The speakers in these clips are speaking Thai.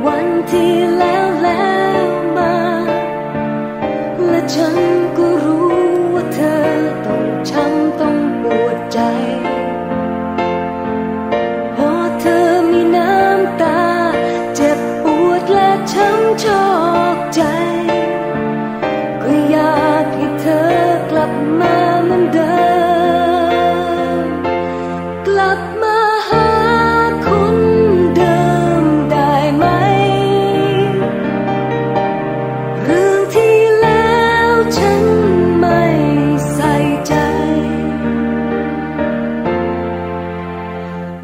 วันที่แล้วมาและฉันก็รู้ว่าเธอต้องช้ำต้องปวดใจพอเธอมีน้ำตาเจ็บปวดและช้ำชอกใจก็อยากให้เธอกลับมาเหมือนเดิมกลับมาหาคนเดิมได้ไหมเรื่องที่แล้วฉันไม่ใส่ใจ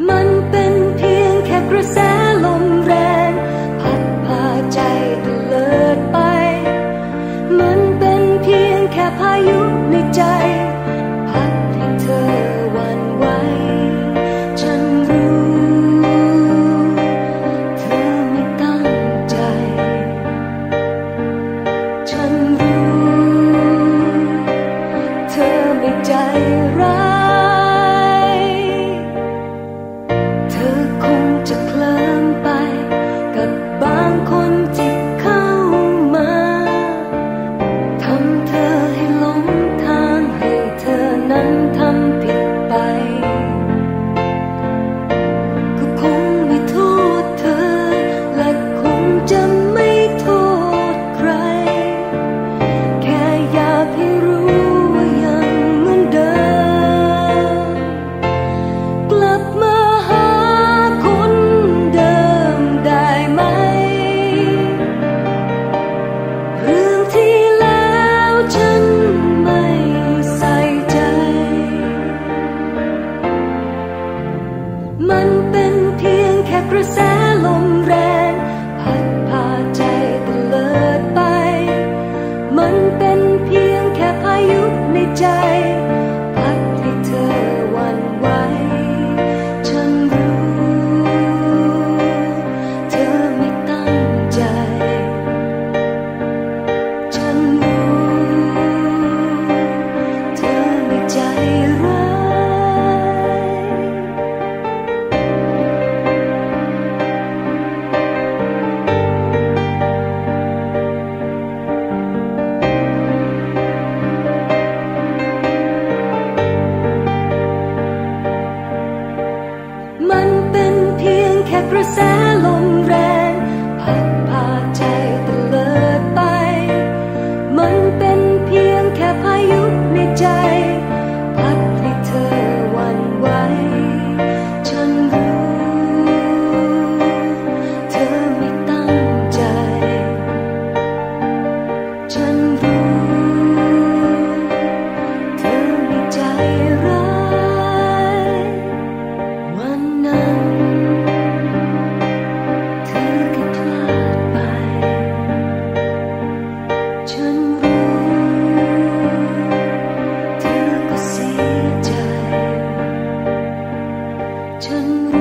มันเป็นเพียงแค่กระแสลมแรงพัดพาใจตะเลิดไปมันเป็นเพียงแค่พายุในใจพัดให้เธอหวั่นไหวฉันรู้เธอไม่ตั้งใจฉันรู้เธอไม่ใจร้ายเธอคงจะเคลิ้มไปกับบางคนที่เข้ามาทำเธอให้หลงทางให้เธอนั้นทำผิดไปก็คงไม่โทษเธอและคงจะไม่โทษใครแค่อยากให้รู้ว่ายังเหมือนเดิมกลับมาหาคนเดิมได้ไหมเรื่องที่แล้วฉันไม่ใส่ใจมันเป็นเพียงแค่กระแสลมแรงพัดพาใจตะเลิดไปมันเป็นเพียงแค่พายุในใจพัดให้เธอหวั่นไหวฉันรู้เธอไม่ตั้งใจฉันรู้เธอไม่ใจร้ายมันเป็นเพียงแค่กระแสลมแรงพัดพาใจตะเลิดไปมันเป็นเพียงแค่พายุในใจพัดให้เธอหวั่นไหวฉันรู้เธอไม่ตั้งใจฉันรู้เธอไม่ใจร้ายวันนั้นเธอแค่พลาดไปฉันรู้เธอก็เสียใจฉันรู้